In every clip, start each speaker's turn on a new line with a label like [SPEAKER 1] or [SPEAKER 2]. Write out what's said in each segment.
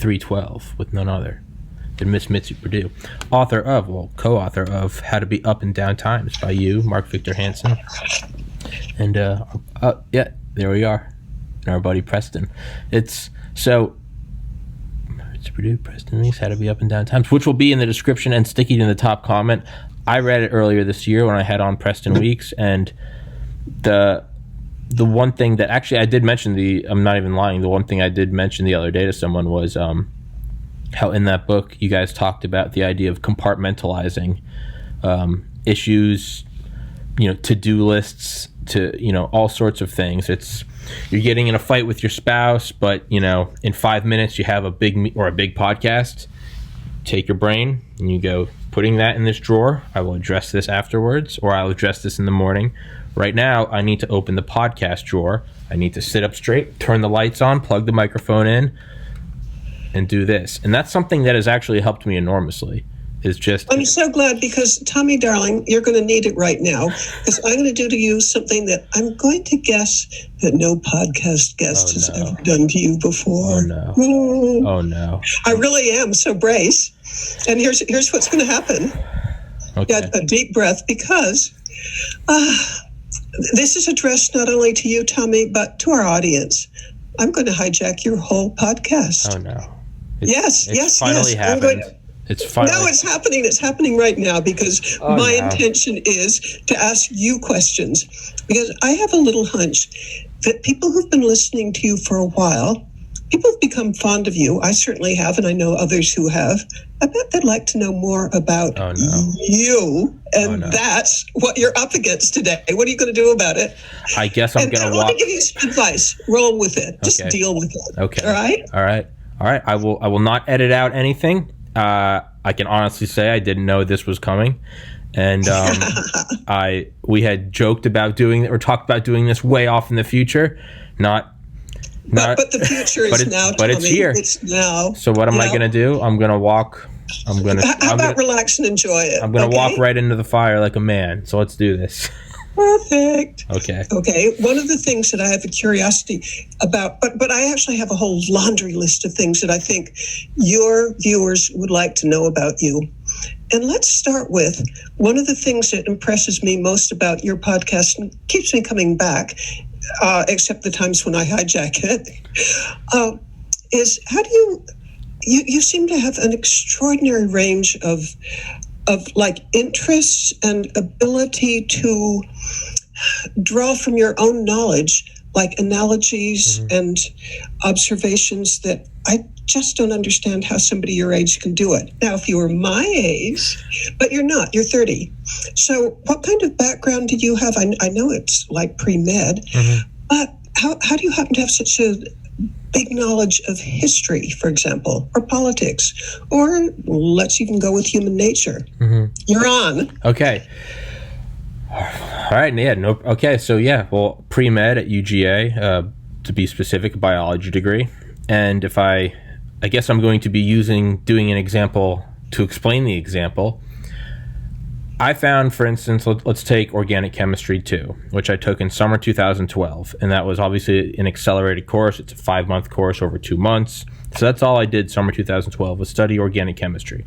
[SPEAKER 1] 312 with none other than Miss Mitzi Purdue, co-author of How to Be Up and Down Times by you, Mark Victor Hansen. And there we are. And our buddy Preston. It's Purdue, Preston Lease, How to Be Up and Down Times, which will be in the description and sticky in the top comment. I read it earlier this year when I had on Preston Weeks, and the one thing that actually I did mention, I'm not even lying, the one thing I did mention the other day to someone was how in that book you guys talked about the idea of compartmentalizing issues, to-do lists, to all sorts of things. You're getting in a fight with your spouse, but in 5 minutes you have a big podcast. Take your brain and you go, putting that in this drawer, I will address this afterwards, or I'll address this in the morning. Right now I need to open the podcast drawer. I need to sit up straight, turn the lights on, plug the microphone in, and do this. And that's something that has actually helped me enormously. I'm so glad, because Tommy, darling, you're going to need it right now, because I'm going to do to you something that I'm going to guess that no podcast guest has ever done to you before.
[SPEAKER 2] Oh no.
[SPEAKER 1] I really am. So brace. And here's what's going to happen.
[SPEAKER 2] Okay.
[SPEAKER 1] Get a deep breath, because this is addressed not only to you, Tommy, but to our audience. I'm going to hijack your whole podcast.
[SPEAKER 2] Oh no.
[SPEAKER 1] Yes.
[SPEAKER 2] Finally happened.
[SPEAKER 1] No, it's happening. It's happening right now, because my intention is to ask you questions, because I have a little hunch that people who've been listening to you for a while, people have become fond of you. I certainly have, and I know others who have. I bet they'd like to know more about you, and that's what you're up against today. What are you going to do about it?
[SPEAKER 2] I guess I'm going to walk.
[SPEAKER 1] I want to give you some advice. Roll with it. Just deal with it.
[SPEAKER 2] Okay.
[SPEAKER 1] All right.
[SPEAKER 2] I will not edit out anything. I can honestly say I didn't know this was coming, and we had joked about doing it or talked about doing this way off in the future. But
[SPEAKER 1] the future is now, Tommy.
[SPEAKER 2] But it's here.
[SPEAKER 1] It's now.
[SPEAKER 2] So what am I going to do? I'm going to walk.
[SPEAKER 1] How about relax and enjoy it?
[SPEAKER 2] I'm going to walk right into the fire like a man. So let's do this.
[SPEAKER 1] Perfect.
[SPEAKER 2] Okay.
[SPEAKER 1] One of the things that I have a curiosity about, but I actually have a whole laundry list of things that I think your viewers would like to know about you. And let's start with one of the things that impresses me most about your podcast and keeps me coming back, except the times when I hijack it, is how do you seem to have an extraordinary range of interests and ability to draw from your own knowledge, like analogies and observations that I just don't understand how somebody your age can do it. Now, if you were my age, but you're not, you're 30. So what kind of background do you have? I know it's like pre-med, but how do you happen to have such a big knowledge of history, for example, or politics, or let's even go with human nature? You're on.
[SPEAKER 2] Okay. All right. Yeah. Nope. Okay. So well, pre-med at UGA, to be specific, a biology degree. And if I guess I'm going to be doing an example to explain the example. I found, for instance, let's take Organic Chemistry 2, which I took in summer 2012. And that was obviously an accelerated course. It's a 5-month course over 2 months. So that's all I did summer 2012 was study Organic Chemistry,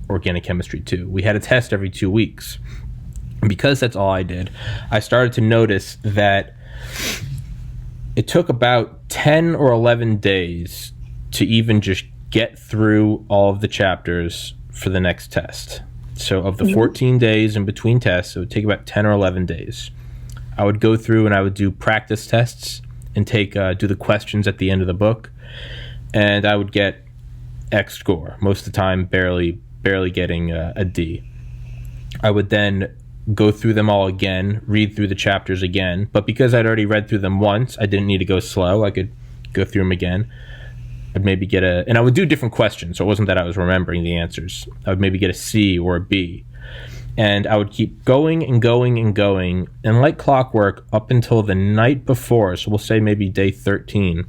[SPEAKER 2] Organic Chemistry 2. We had a test every 2 weeks. And because that's all I did, I started to notice that it took about 10 or 11 days to even just get through all of the chapters for the next test. So of the 14 days in between tests, it would take about 10 or 11 days. I would go through and I would do practice tests and do the questions at the end of the book. And I would get X score, most of the time barely getting a D. I would then go through them all again, read through the chapters again. But because I'd already read through them once, I didn't need to go slow. I could go through them again. I'd maybe and I would do different questions. So it wasn't that I was remembering the answers. I would maybe get a C or a B. And I would keep going and going and going. And like clockwork, up until the night before, so we'll say maybe day 13,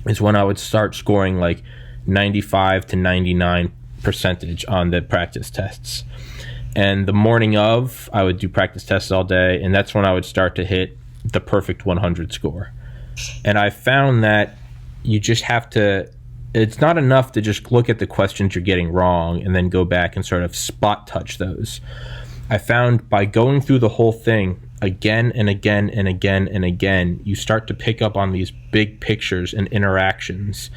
[SPEAKER 2] is when I would start scoring like 95 to 99% on the practice tests. And the morning of, I would do practice tests all day, and that's when I would start to hit the perfect 100 score. And I found that you just have to
[SPEAKER 1] it's not enough to just look at the questions you're getting wrong and then go back and sort of spot touch those. I found by going through the whole thing again and again and again and again, you start to pick up on these big pictures and interactions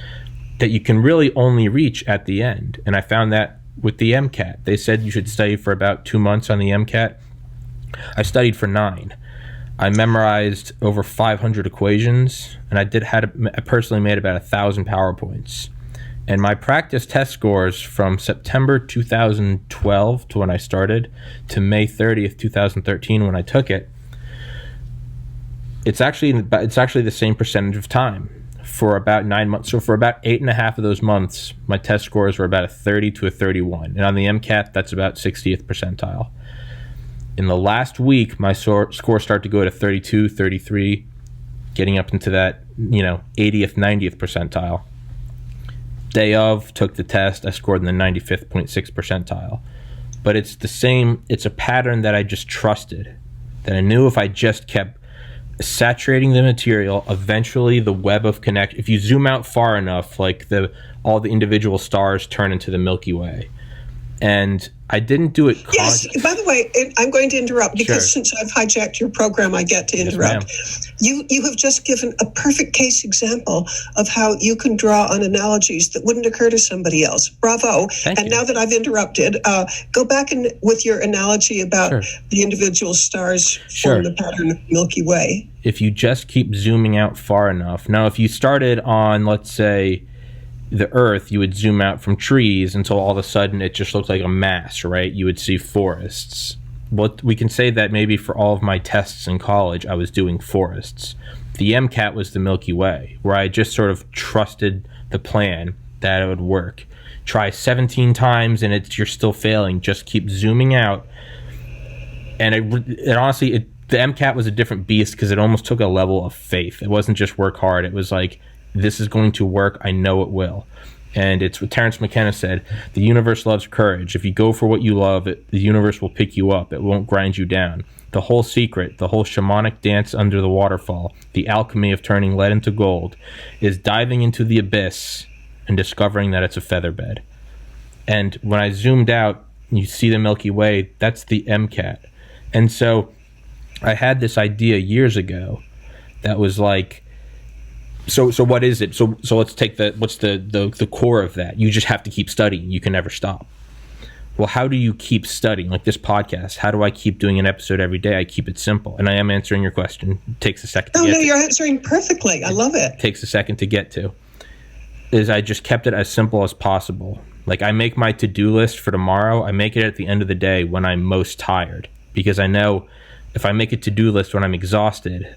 [SPEAKER 1] that you can really only reach at the end. And I found that with the MCAT. They said you should study for about 2 months on the MCAT. I studied for 9. I memorized over 500 equations, and I personally made about 1,000 PowerPoints. And my practice test scores from September 2012 to when I started to May 30th, 2013 when I took it, it's actually the same percentage of time for about 9 months. So for about 8.5 of those months, my test scores were about a 30 to a 31. And on the MCAT, that's about 60th percentile. In the last week, my score started to go to 32, 33, getting up into that, 80th, 90th percentile. Day of, took the test, I scored in the 95.6 percentile. But it's a pattern that I just trusted, that I knew if I just kept saturating the material, eventually the web of connection, if you zoom out far enough, like all the individual stars turn into the Milky Way. And I didn't do it.
[SPEAKER 3] Yes, by the way, I'm going to interrupt because since I've hijacked your program, I get to interrupt. Yes, you have just given a perfect case example of how you can draw on analogies that wouldn't occur to somebody else. Bravo.
[SPEAKER 1] Thank you.
[SPEAKER 3] Now that I've interrupted, go back with your analogy about the individual stars form the pattern of Milky Way.
[SPEAKER 1] If you just keep zooming out far enough. Now, if you started on, let's say, the Earth, you would zoom out from trees until all of a sudden it just looked like a mass, right? You would see forests. Well, we can say that maybe for all of my tests in college, I was doing forests. The MCAT was the Milky Way, where I just sort of trusted the plan that it would work. Try 17 times and you're still failing. Just keep zooming out. And it honestly, the MCAT was a different beast because it almost took a level of faith. It wasn't just work hard. It was like, this is going to work. I know it will. And it's what Terence McKenna said, the universe loves courage. If you go for what you love, the universe will pick you up. It won't grind you down. The whole secret, the whole shamanic dance under the waterfall, the alchemy of turning lead into gold, is diving into the abyss and discovering that it's a featherbed. And when I zoomed out, you see the Milky Way, that's the MCAT. And so I had this idea years ago that was like, So what is it? So let's take what's the core of that? You just have to keep studying. You can never stop. Well, how do you keep studying? Like this podcast, how do I keep doing an episode every day? I keep it simple. And I am answering your question. It takes a second to get to.
[SPEAKER 3] You're answering perfectly. I love it.
[SPEAKER 1] It takes a second to get to. Is I just kept it as simple as possible. Like I make my to-do list for tomorrow. I make it at the end of the day when I'm most tired. Because I know if I make a to-do list when I'm exhausted,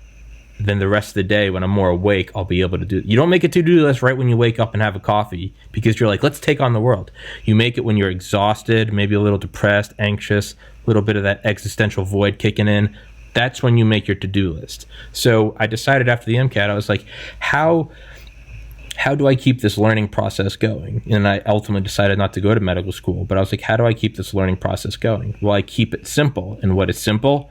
[SPEAKER 1] then the rest of the day when I'm more awake, I'll be able to do it. You don't make a to-do list right when you wake up and have a coffee because you're like, let's take on the world. You make it when you're exhausted, maybe a little depressed, anxious, a little bit of that existential void kicking in. That's when you make your to-do list. So I decided after the MCAT, I was like, how do I keep this learning process going? And I ultimately decided not to go to medical school, but I was like, how do I keep this learning process going? Well, I keep it simple. And what is simple?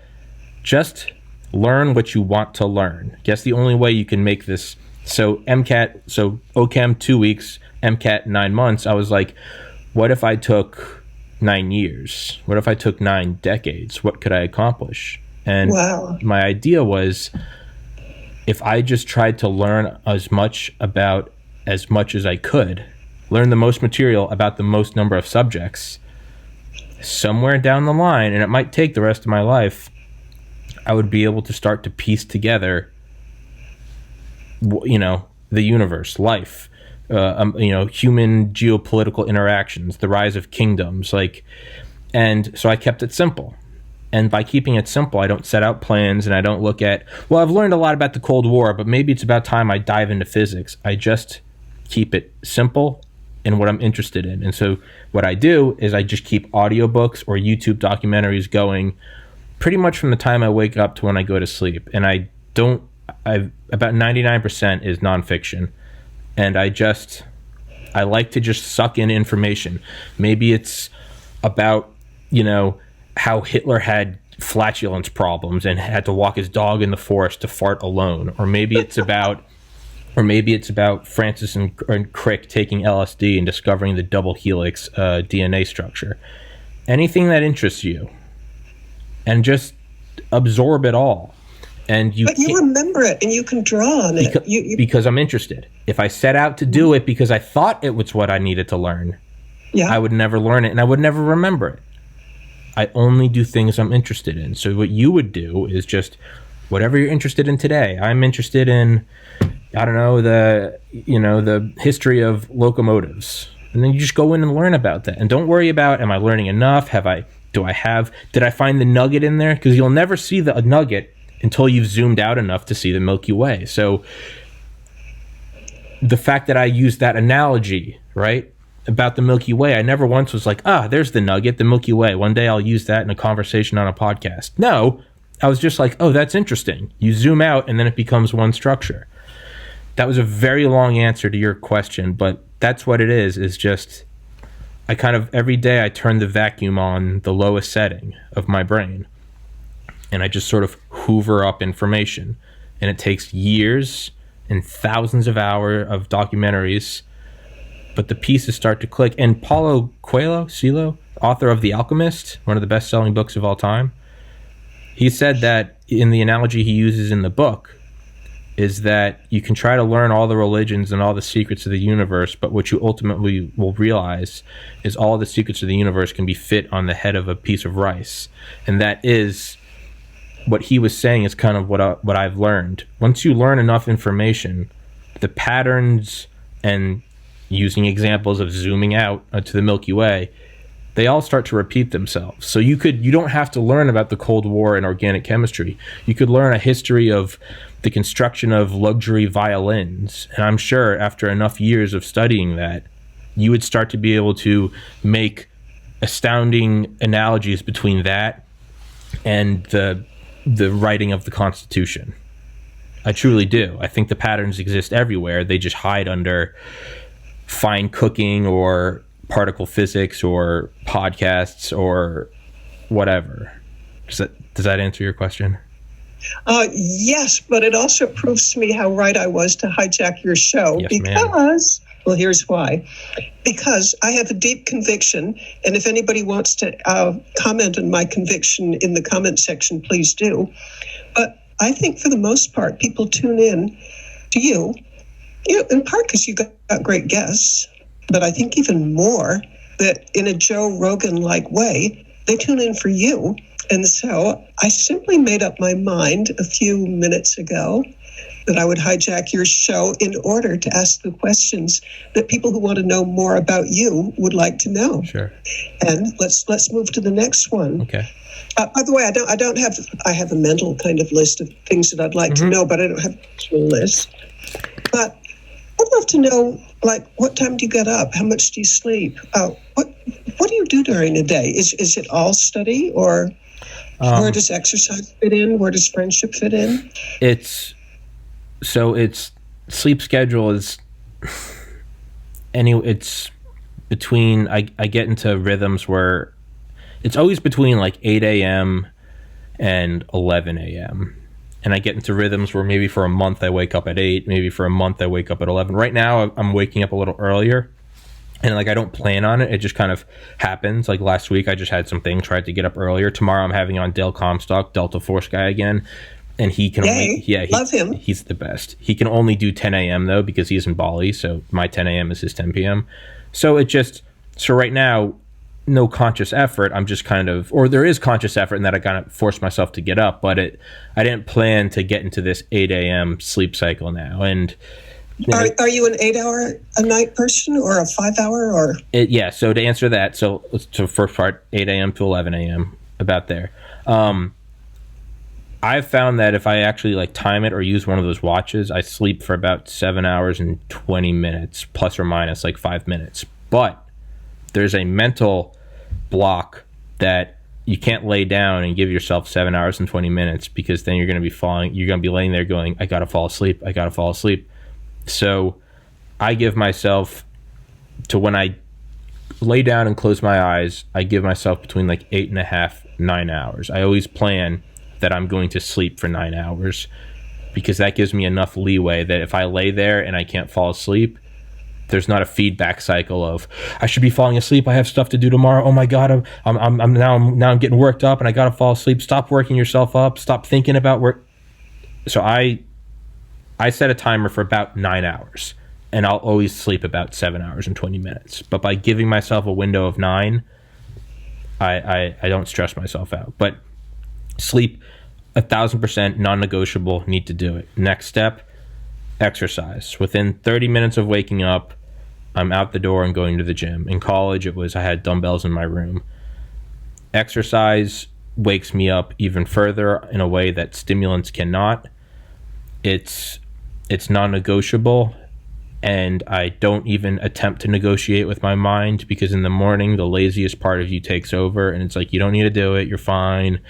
[SPEAKER 1] Just learn what you want to learn. Guess the only way you can make this. So MCAT, so OChem 2 weeks, MCAT 9 months. I was like, what if I took 9 years? What if I took 9 decades? What could I accomplish? And my idea was, if I just tried to learn as much as I could, learn the most material about the most number of subjects, somewhere down the line, and it might take the rest of my life, I would be able to start to piece together, the universe, life, human geopolitical interactions, the rise of kingdoms, and so I kept it simple. And by keeping it simple, I don't set out plans and I don't look at, well, I've learned a lot about the Cold War, but maybe it's about time I dive into physics. I just keep it simple and what I'm interested in. And so what I do is I just keep audiobooks or YouTube documentaries going pretty much from the time I wake up to when I go to sleep. And about 99% is nonfiction. And I like to just suck in information. Maybe it's about, how Hitler had flatulence problems and had to walk his dog in the forest to fart alone. Or maybe it's about,
[SPEAKER 2] Or maybe it's about Francis and Crick taking LSD and discovering the double helix DNA structure. Anything that interests you, and just absorb it all. But
[SPEAKER 3] you remember it, and you can draw on it.
[SPEAKER 2] Because I'm interested. If I set out to do it because I thought it was what I needed to learn, I would never learn it, and I would never remember it. I only do things I'm interested in. So what you would do is just whatever you're interested in today. I'm interested in, I don't know, the history of locomotives. And then you just go in and learn about that. And don't worry about, am I learning enough? Did I find the nugget in there? Because you'll never see the nugget until you've zoomed out enough to see the Milky Way. So the fact that I used that analogy, right, about the Milky Way, I never once was like, there's the nugget, the Milky Way. One day I'll use that in a conversation on a podcast. No, I was just like, oh, that's interesting. You zoom out and then it becomes one structure. That was a very long answer to your question, but that's what it is just, I kind of, every day I turn the vacuum on the lowest setting of my brain, and I just sort of hoover up information. And it takes years and thousands of hours of documentaries, but the pieces start to click. And Paulo Coelho, author of The Alchemist, one of the best-selling books of all time, he said that in the analogy he uses in the book is that you can try to learn all the religions and all the secrets of the universe, but what you ultimately will realize is all the secrets of the universe can be fit on the head of a piece of rice. And that is what he was saying, is kind of what I've learned. Once you learn enough information, the patterns, and using examples of zooming out to the Milky Way, they all start to repeat themselves. So you don't have to learn about the Cold War and organic chemistry. You could learn a history of the construction of luxury violins. And I'm sure after enough years of studying that, you would start to be able to make astounding analogies between that and the writing of the Constitution. I truly do. I think the patterns exist everywhere. They just hide under fine cooking or particle physics or podcasts or whatever. Does that answer your question?
[SPEAKER 3] Yes, but it also proves to me how right I was to hijack your show.
[SPEAKER 2] Yes,
[SPEAKER 3] because, well, here's why. Because I have a deep conviction, and if anybody wants to comment on my conviction in the comment section, please do. But I think for the most part, people tune in to you, in part because you got great guests, but I think even more that in a Joe Rogan-like way, they tune in for you. And so I simply made up my mind a few minutes ago that I would hijack your show in order to ask the questions that people who want to know more about you would like to know.
[SPEAKER 2] Sure.
[SPEAKER 3] And let's move to the next one.
[SPEAKER 2] Okay.
[SPEAKER 3] By the way, I have a mental kind of list of things that I'd like to know, but I don't have an actual list. But I'd love to know, like, what time do you get up? How much do you sleep? What do you do during a day? Is it all study, or where does exercise fit in? Where does friendship fit in?
[SPEAKER 2] It's sleep schedule is it's between, I get into rhythms where it's always between like 8 a.m. and 11 a.m. And I get into rhythms where maybe for a month I wake up at 8, maybe for a month I wake up at 11. Right now I'm waking up a little earlier, and like I don't plan on it. It just kind of happens. Like last week I just had something, tried to get up earlier. Tomorrow I'm having on Dale Comstock, Delta Force guy again. And he can
[SPEAKER 3] love him.
[SPEAKER 2] He's the best. He can only do 10 a.m. though, because he's in Bali. So my 10 a.m. is his 10 p.m. So right now, no conscious effort. I'm just kind of, or there is conscious effort in that I kind of force myself to get up, but I didn't plan to get into this 8 a.m. sleep cycle now. And
[SPEAKER 3] are you an 8-hour a night person or a 5-hour or?
[SPEAKER 2] Yeah. So to answer that, so first part, 8 a.m. to 11 a.m. about there. I've found that if I actually like time it or use one of those watches, I sleep for about 7 hours and 20 minutes, plus or minus like 5 minutes. But there's a mental block that you can't lay down and give yourself 7 hours and 20 minutes, because then you're going to be laying there going, I got to fall asleep. So I give myself to, when I lay down and close my eyes, I give myself between like 8.5, 9 hours. I always plan that I'm going to sleep for 9 hours, because that gives me enough leeway that if I lay there and I can't fall asleep, there's not a feedback cycle of I should be falling asleep. I have stuff to do tomorrow. Oh my God, I'm getting worked up and I gotta fall asleep. Stop working yourself up. Stop thinking about work. So I set a timer for about 9 hours, and I'll always sleep about 7 hours and 20 minutes. But by giving myself a window of 9, I don't stress myself out. But sleep, 1,000% non-negotiable. Need to do it. Next step, exercise. Within 30 minutes of waking up, I'm out the door and going to the gym. In college, I had dumbbells in my room. Exercise wakes me up even further in a way that stimulants cannot. It's non-negotiable, and I don't even attempt to negotiate with my mind, because in the morning, the laziest part of you takes over, and it's like, you don't need to do it. You're fine.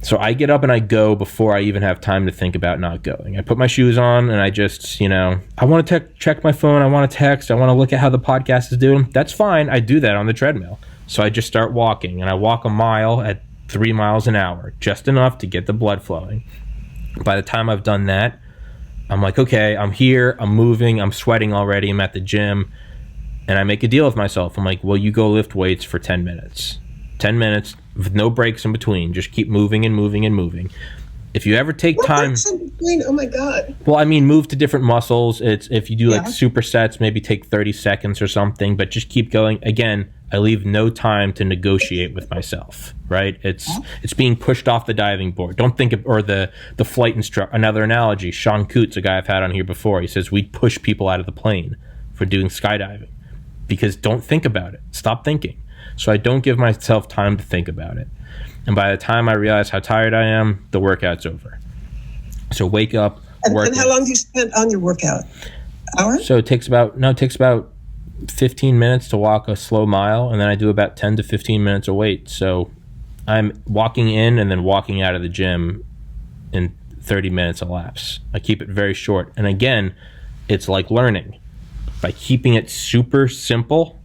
[SPEAKER 2] So I get up and I go before I even have time to think about not going. I put my shoes on and I just, I want to check my phone. I want to text. I want to look at how the podcast is doing. That's fine. I do that on the treadmill. So I just start walking, and I walk a mile at 3 miles an hour, just enough to get the blood flowing. By the time I've done that, I'm like, okay, I'm here. I'm moving. I'm sweating already. I'm at the gym. And I make a deal with myself. I'm like, well, you go lift weights for 10 minutes. 10 minutes with no breaks in between. Just keep moving and moving and moving. If you ever take time,
[SPEAKER 3] breaks in between? Oh my God.
[SPEAKER 2] Well, I mean, move to different muscles. It's if you do like supersets, maybe take 30 seconds or something, but just keep going. Again, I leave no time to negotiate with myself, right? It's being pushed off the diving board. Don't think of, or the flight instructor. Another analogy, Sean Coots, a guy I've had on here before, he says we push people out of the plane for doing skydiving, because don't think about it. Stop thinking. So I don't give myself time to think about it. And by the time I realize how tired I am, the workout's over. So wake up, work.
[SPEAKER 3] And how long do you spend on your workout? Hour?
[SPEAKER 2] So it takes about 15 minutes to walk a slow mile, and then I do about 10 to 15 minutes of weight. So I'm walking in and then walking out of the gym in 30 minutes elapse. I keep it very short. And again, it's like learning. By keeping it super simple,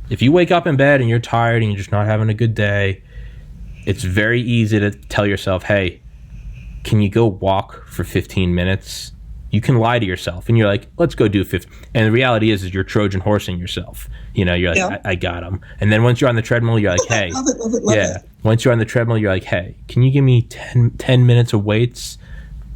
[SPEAKER 2] if you wake up in bed and you're tired and you're just not having a good day, it's very easy to tell yourself, hey, can you go walk for 15 minutes? You can lie to yourself and you're like, let's go do 15. And the reality is you're Trojan horsing yourself. You're like, I got him. And then once you're on the treadmill, you're like, hey.
[SPEAKER 3] Love it.
[SPEAKER 2] Once you're on the treadmill, you're like, hey, can you give me 10 minutes of weights?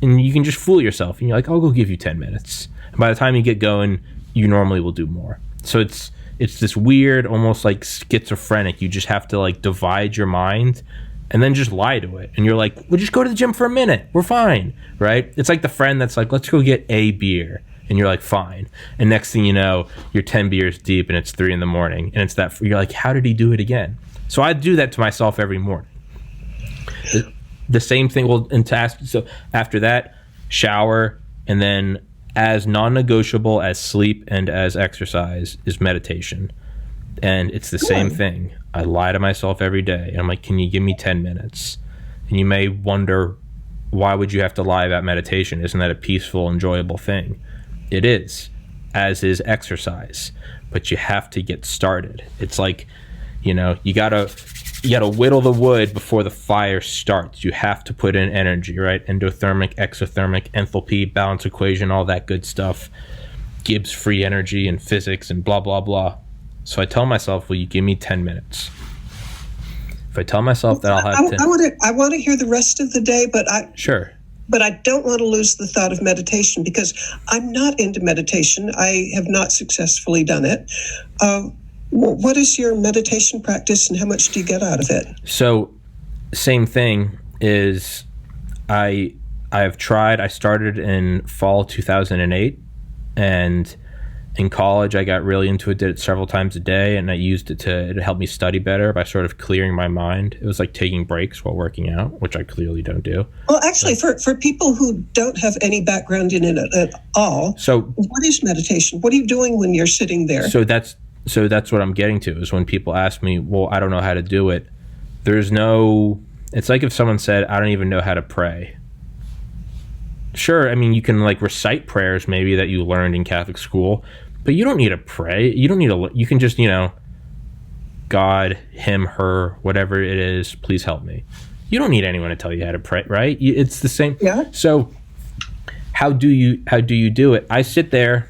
[SPEAKER 2] And you can just fool yourself. And you're like, I'll go give you 10 minutes. And by the time you get going, you normally will do more. So it's this weird, almost like schizophrenic. You just have to like divide your mind and then just lie to it. And you're like, well, just go to the gym for a minute. We're fine, right? It's like the friend that's like, let's go get a beer. And you're like, fine. And next thing you know, you're 10 beers deep and it's 3 a.m. And it's that, you're like, how did he do it again? So I do that to myself every morning. The same thing so after that, shower, and then as non-negotiable as sleep and as exercise is meditation. And it's the same thing. I lie to myself every day. And I'm like, can you give me 10 minutes? And you may wonder, why would you have to lie about meditation? Isn't that a peaceful, enjoyable thing? It is, as is exercise. But you have to get started. It's like, you gotta whittle the wood before the fire starts. You have to put in energy, right? Endothermic, exothermic, enthalpy, balance equation, all that good stuff. Gibbs free energy and physics and blah, blah, blah. So I tell myself, will you give me 10 minutes? If I tell myself that I'll have 10...
[SPEAKER 3] I want to hear the rest of the day, but
[SPEAKER 2] Sure.
[SPEAKER 3] But I don't want to lose the thought of meditation, because I'm not into meditation. I have not successfully done it. What is your meditation practice and how much do you get out of it?
[SPEAKER 2] So, same thing is I have tried. I started in fall 2008, and in college I got really into it, did it several times a day, and I used it to help me study better by sort of clearing my mind. It was like taking breaks while working out, which I clearly don't do.
[SPEAKER 3] Well, actually, for people who don't have any background in it at all, so what is meditation? What are you doing when you're sitting there?
[SPEAKER 2] So that's what I'm getting to, is when people ask me, well, I don't know how to do it. It's like if someone said, I don't even know how to pray. Sure, I mean, you can like recite prayers maybe that you learned in Catholic school, but you don't need to pray. You don't need you can just, God, him, her, whatever it is, please help me. You don't need anyone to tell you how to pray, right? It's the same.
[SPEAKER 3] Yeah.
[SPEAKER 2] So how do you do it? I sit there,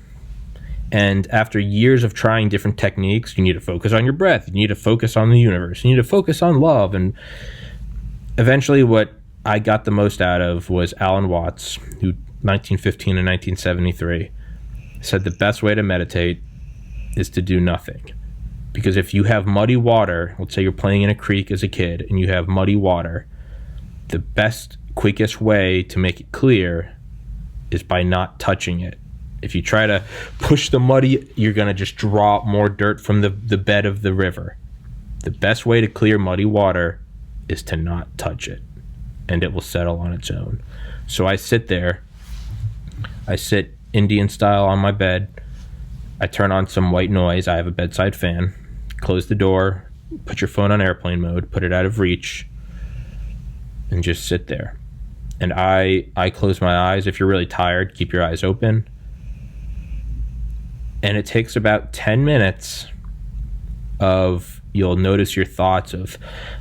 [SPEAKER 2] and after years of trying different techniques, you need to focus on your breath, you need to focus on the universe, you need to focus on love, and eventually what I got the most out of was Alan Watts, who 1915 and 1973 said the best way to meditate is to do nothing. Because if you have muddy water, let's say you're playing in a creek as a kid and you have muddy water, the best, quickest way to make it clear is by not touching it. If you try to push the muddy, you're going to just draw more dirt from the bed of the river. The best way to clear muddy water is to not touch it, and it will settle on its own. So I sit there, I sit Indian style on my bed, I turn on some white noise, I have a bedside fan, close the door, put your phone on airplane mode, put it out of reach, and just sit there. And I close my eyes. If you're really tired, keep your eyes open. And it takes about 10 minutes of, you'll notice your thoughts of,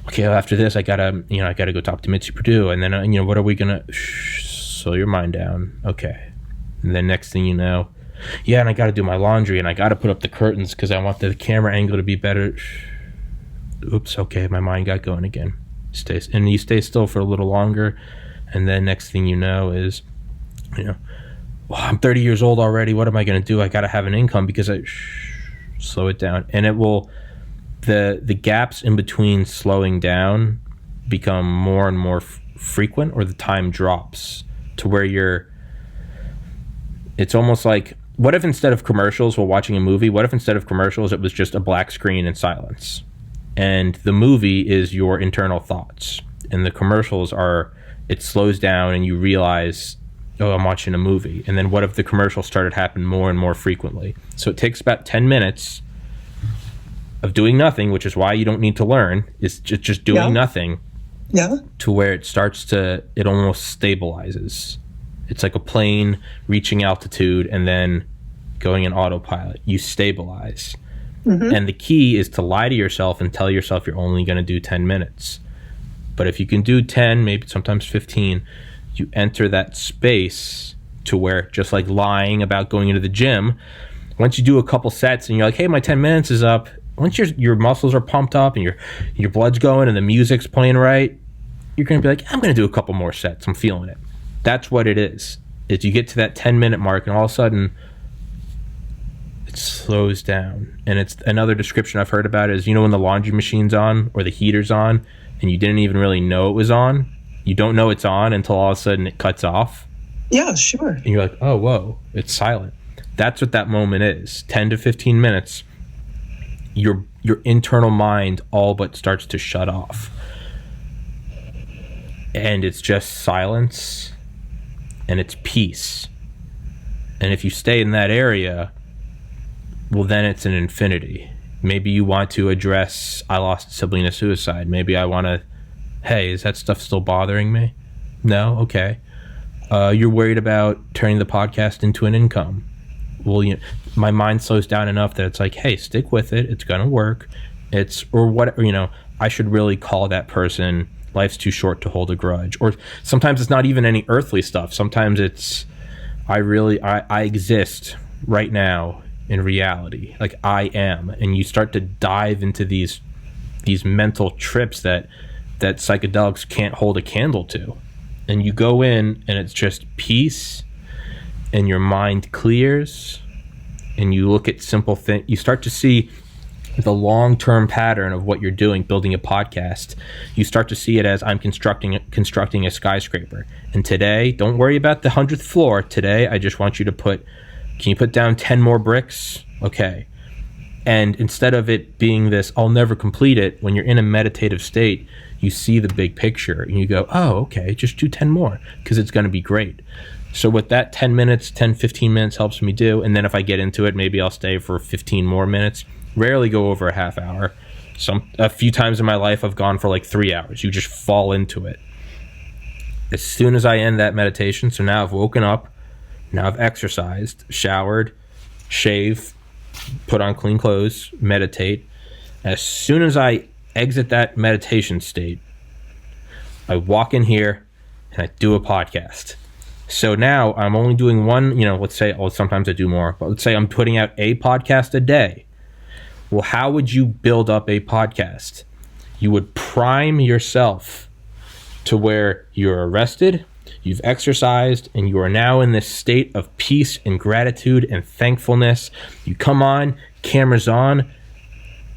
[SPEAKER 2] okay, well, after this, I gotta go talk to Mitzi Perdue. And then, what are we gonna, slow your mind down. Okay. And then next thing you know, yeah, and I gotta do my laundry, and I gotta put up the curtains because I want the camera angle to be better. Oops, okay, my mind got going again. You stay still for a little longer, and then next thing you know is, well, I'm 30 years old already. What am I going to do? I got to have an income because slow it down. And it will, the gaps in between slowing down become more and more frequent, or the time drops to where it's almost like, what if instead of commercials while watching a movie, what if instead of commercials it was just a black screen and silence? And the movie is your internal thoughts. And the commercials it slows down and you realize, oh, I'm watching a movie. And then what if the commercials started happening more and more frequently? So it takes about 10 minutes of doing nothing, which is why you don't need to learn, is just doing nothing.
[SPEAKER 3] Yeah.
[SPEAKER 2] To where it almost stabilizes. It's like a plane reaching altitude and then going in autopilot. You stabilize. Mm-hmm. And the key is to lie to yourself and tell yourself you're only going to do 10 minutes. But if you can do 10, maybe sometimes 15, you enter that space to where, just like lying about going into the gym, once you do a couple sets and you're like, hey, my 10 minutes is up, once your muscles are pumped up and your blood's going and the music's playing right, you're going to be like, I'm going to do a couple more sets. I'm feeling it. That's what it is. You get to that 10-minute mark and all of a sudden it slows down. And it's another description I've heard about is, when the laundry machine's on or the heater's on and you didn't even really know it was on, you don't know it's on until all of a sudden it cuts off.
[SPEAKER 3] Yeah, sure.
[SPEAKER 2] And you're like, oh, whoa, it's silent. That's what that moment is. 10 to 15 minutes, your internal mind all but starts to shut off. And it's just silence and it's peace. And if you stay in that area, well, then it's an infinity. Maybe you want to address, I lost a sibling to suicide. Maybe I want to, hey, is that stuff still bothering me? No? Okay. You're worried about turning the podcast into an income. Well, my mind slows down enough that it's like, hey, stick with it. It's going to work. I should really call that person. Life's too short to hold a grudge. Or sometimes it's not even any earthly stuff. Sometimes it's, I exist right now in reality. Like I am. And you start to dive into these mental trips that psychedelics can't hold a candle to. And you go in and it's just peace and your mind clears and you look at simple things. You start to see the long-term pattern of what you're doing, building a podcast. You start to see it as, I'm constructing a skyscraper. And today, don't worry about the 100th floor. Today, I just want you to can you put down 10 more bricks? Okay. And instead of it being this, I'll never complete it, when you're in a meditative state, you see the big picture and you go, oh, okay, just do 10 more because it's going to be great. So what that 10 minutes, 10, 15 minutes helps me do, and then if I get into it, maybe I'll stay for 15 more minutes, rarely go over a half hour. A few times in my life, I've gone for like 3 hours. You just fall into it. As soon as I end that meditation, so now I've woken up, now I've exercised, showered, shaved, put on clean clothes, meditate. As soon as I exit that meditation state, I walk in here and I do a podcast. So now I'm only doing one, let's say, sometimes I do more, but let's say I'm putting out a podcast a day. Well, how would you build up a podcast? You would prime yourself to where you're rested, you've exercised, and you are now in this state of peace and gratitude and thankfulness. You come on, camera's on.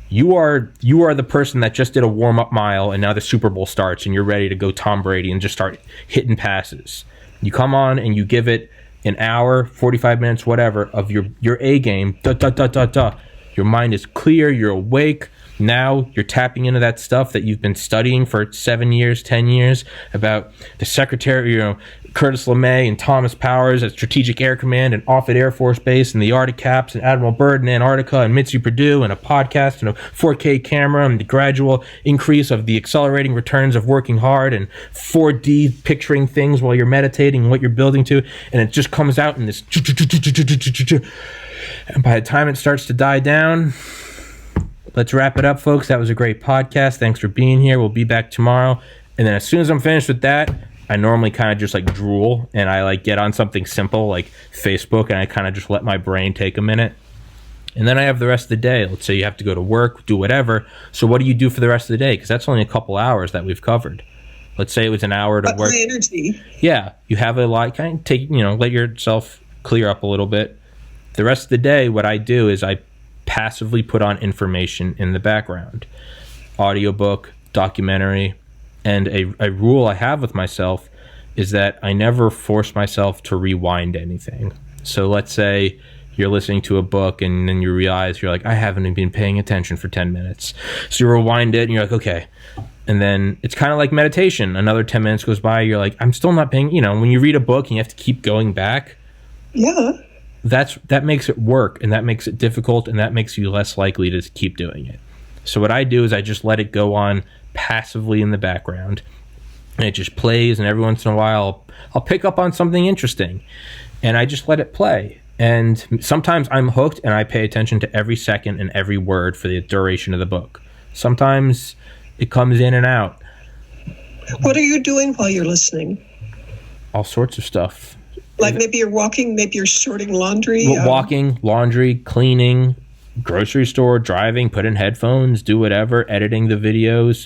[SPEAKER 2] You are the person that just did a warm-up mile, and now the Super Bowl starts, and you're ready to go Tom Brady and just start hitting passes. You come on and you give it an hour, 45 minutes, whatever, of your A game. Your mind is clear. You're awake. Now you're tapping into that stuff that you've been studying for 7 years, 10 years about the Secretary, Curtis LeMay and Thomas Powers at Strategic Air Command and Offutt Air Force Base and the Arctic Caps and Admiral Byrd in Antarctica and Mitzi Perdue and a podcast and a 4K camera and the gradual increase of the accelerating returns of working hard and 4D picturing things while you're meditating and what you're building to, and it just comes out in this. And by the time it starts to die down, let's wrap it up, folks. That was a great podcast. Thanks for being here. We'll be back tomorrow. And then as soon as I'm finished with that, I normally kind of just drool and I get on something simple like Facebook, and I kind of just let my brain take a minute. And then I have the rest of the day. Let's say you have to go to work, do whatever. So what do you do for the rest of the day? Because that's only a couple hours that we've covered. Let's say it was an hour to work.
[SPEAKER 3] My energy.
[SPEAKER 2] Yeah, you have a lot. Kind of take, let yourself clear up a little bit. The rest of the day, what I do is I passively put on information in the background. Audiobook, documentary. And a rule I have with myself is that I never force myself to rewind anything. So let's say you're listening to a book and then you realize you're I haven't even been paying attention for 10 minutes. So you rewind it and you're okay. And then it's kind of like meditation. Another 10 minutes goes by, you're I'm still not paying, when you read a book and you have to keep going back.
[SPEAKER 3] Yeah.
[SPEAKER 2] That makes it work, and that makes it difficult, and that makes you less likely to keep doing it. So what I do is I just let it go on passively in the background, and it just plays, and every once in a while I'll pick up on something interesting, and I just let it play. And sometimes I'm hooked and I pay attention to every second and every word for the duration of the book. Sometimes it comes in and out.
[SPEAKER 3] What are you doing while you're listening?
[SPEAKER 2] All sorts of stuff.
[SPEAKER 3] Maybe you're walking, maybe you're sorting laundry.
[SPEAKER 2] Walking, laundry, cleaning, grocery store, driving, put in headphones, do whatever, editing the videos,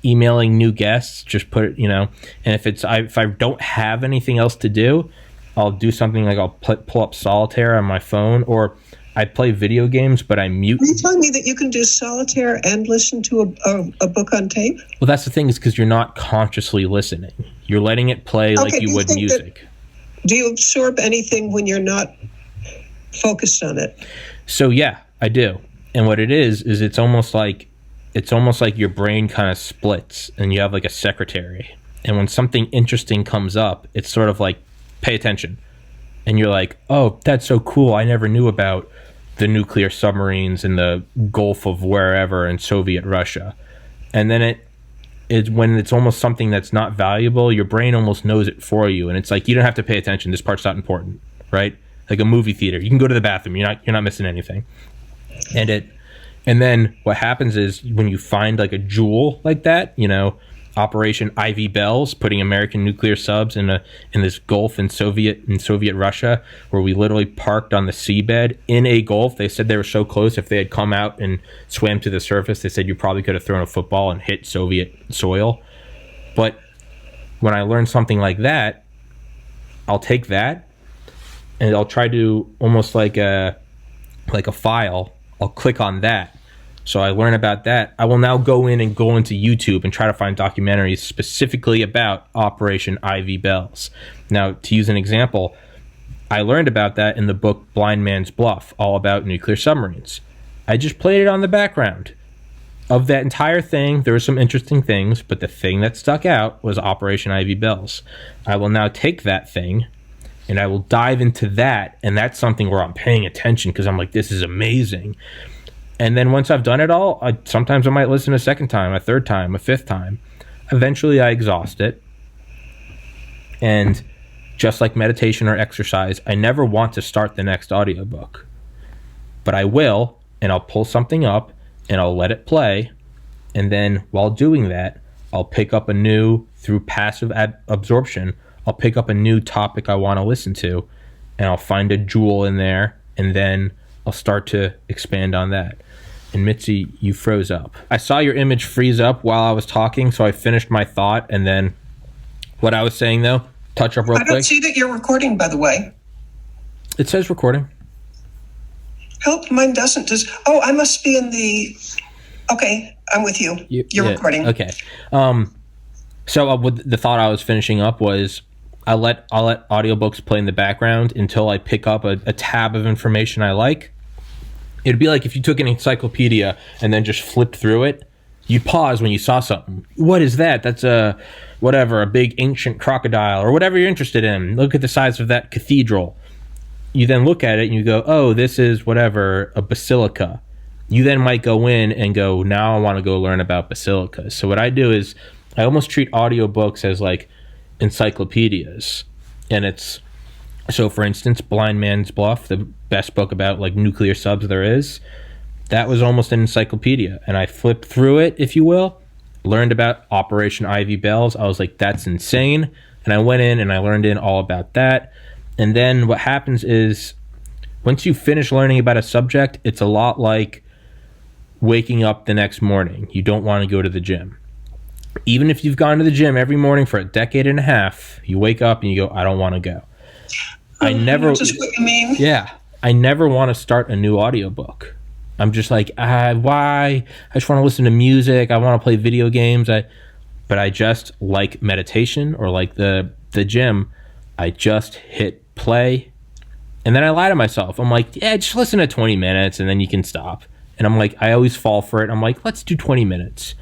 [SPEAKER 2] emailing new guests, just put it, and if I don't have anything else to do, I'll do something I'll pull up solitaire on my phone, or I play video games, but I mute.
[SPEAKER 3] Are you telling me that you can do solitaire and listen to a book on tape?
[SPEAKER 2] Well, that's the thing, is because you're not consciously listening. You're letting it play like you would music.
[SPEAKER 3] Do you absorb anything when you're not focused on it?
[SPEAKER 2] So yeah, I do. And what it is it's almost like your brain kind of splits and you have a secretary. And when something interesting comes up, it's sort of pay attention. And you're oh, that's so cool. I never knew about the nuclear submarines in the Gulf of wherever in Soviet Russia. And then when it's almost something that's not valuable, your brain almost knows it for you, and it's you don't have to pay attention. This part's not important, right? Like a movie theater, you can go to the bathroom. You're not missing anything. And then what happens is when you find a jewel like that, Operation Ivy Bells, putting American nuclear subs in this Gulf in Soviet Russia, where we literally parked on the seabed in a Gulf. They said they were so close, if they had come out and swam to the surface, they said you probably could have thrown a football and hit Soviet soil. But when I learn something like that, I'll take that and I'll try to almost like a file. I'll click on that. So I learn about that. I will now go into YouTube and try to find documentaries specifically about Operation Ivy Bells. Now, to use an example, I learned about that in the book Blind Man's Bluff, all about nuclear submarines. I just played it on the background. Of that entire thing, there were some interesting things, but the thing that stuck out was Operation Ivy Bells. I will now take that thing and I will dive into that, and that's something where I'm paying attention because I'm this is amazing. And then once I've done it all, sometimes I might listen a second time, a third time, a fifth time. Eventually I exhaust it. And just like meditation or exercise, I never want to start the next audiobook. But I will, and I'll pull something up, and I'll let it play. And then while doing that, I'll pick up through passive absorption, I'll pick up a new topic I want to listen to, and I'll find a jewel in there, and then I'll start to expand on that. And Mitzi, you froze up. I saw your image freeze up while I was talking, so I finished my thought, and then what I was saying, though, touch up real quick.
[SPEAKER 3] I don't see that you're recording, by the way.
[SPEAKER 2] It says recording.
[SPEAKER 3] Help, mine doesn't. I must be in the... Okay, I'm with you. You're recording.
[SPEAKER 2] Okay. So what the thought I was finishing up was I'll let audiobooks play in the background until I pick up a tab of information I like. It'd be like if you took an encyclopedia and then just flipped through it. You'd pause when you saw something. What is that? That's a big ancient crocodile or whatever you're interested in. Look at the size of that cathedral. You then look at it and you go, oh, this is whatever, a basilica. You then might go in and go, now I want to go learn about basilicas. So what I do is I almost treat audiobooks as like encyclopedias. And it's, so for instance, Blind Man's Bluff, the best book about like nuclear subs there is, that was almost an encyclopedia. And I flipped through it, if you will, learned about Operation Ivy Bells. I was like, that's insane. And I went in and I learned all about that. And then what happens is once you finish learning about a subject, it's a lot like waking up the next morning. You don't want to go to the gym. Even if you've gone to the gym every morning for a decade and a half, you wake up and you go, I don't want to go. I never...
[SPEAKER 3] Just what you mean?
[SPEAKER 2] Yeah. I never want to start a new audiobook. I'm just like, why? I just want to listen to music. I want to play video games. But I just like meditation or like the gym. I just hit play and then I lie to myself. I'm like, yeah, just listen to 20 minutes and then you can stop. And I'm like, I always fall for it. I'm like, let's do 20 minutes.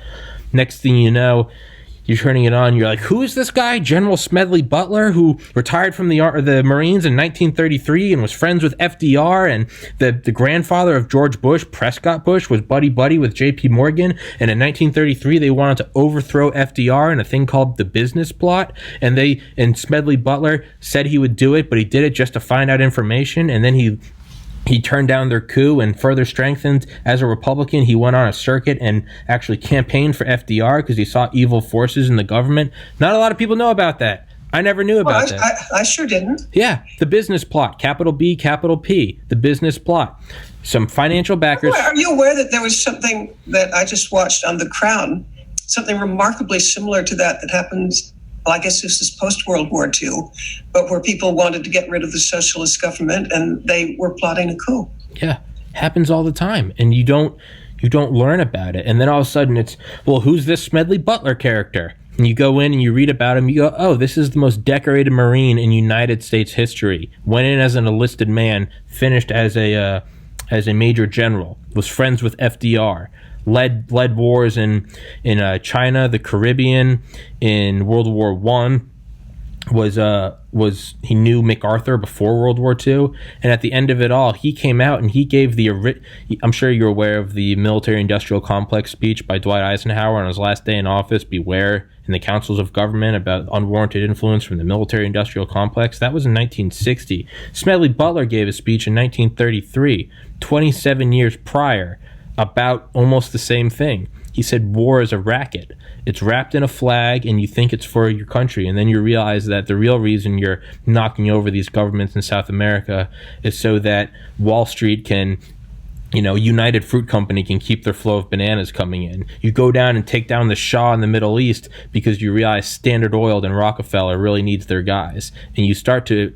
[SPEAKER 2] Next thing you know, you're turning it on. You're like, who is this guy? General Smedley Butler, who retired from the Marines in 1933 and was friends with FDR. And the grandfather of George Bush, Prescott Bush, was buddy with J.P. Morgan. And in 1933, they wanted to overthrow FDR in a thing called the business plot. And Smedley Butler said he would do it, but he did it just to find out information. And then he turned down their coup and further strengthened as a Republican. He went on a circuit and actually campaigned for FDR because he saw evil forces in the government. Not a lot of people know about that. I never knew about that.
[SPEAKER 3] I sure didn't.
[SPEAKER 2] Yeah, the business plot, capital B, capital P, the business plot. Some financial backers.
[SPEAKER 3] Are you aware that there was something that I just watched on The Crown, something remarkably similar to that happens? Well, I guess this is post-World War II, but where people wanted to get rid of the socialist government and they were plotting a coup.
[SPEAKER 2] Yeah, happens all the time, and you don't learn about it. And then all of a sudden it's, well, who's this Smedley Butler character? And you go in and you read about him, you go, oh, this is the most decorated Marine in United States history. Went in as an enlisted man, finished as a major general, was friends with FDR. Led wars in China, the Caribbean, in World War I. He knew MacArthur before World War II, and at the end of it all, he came out and he gave I'm sure you're aware of the military-industrial complex speech by Dwight Eisenhower on his last day in office. Beware in the councils of government about unwarranted influence from the military-industrial complex. That was in 1960. Smedley Butler gave a speech in 1933, 27 years prior, about almost the same thing. He said war is a racket. It's wrapped in a flag and you think it's for your country, and then you realize that the real reason you're knocking over these governments in South America is so that Wall Street can, United Fruit Company can keep their flow of bananas coming in. You go down and take down the Shah in the Middle East because you realize Standard Oil and Rockefeller really needs their guys. And you start to,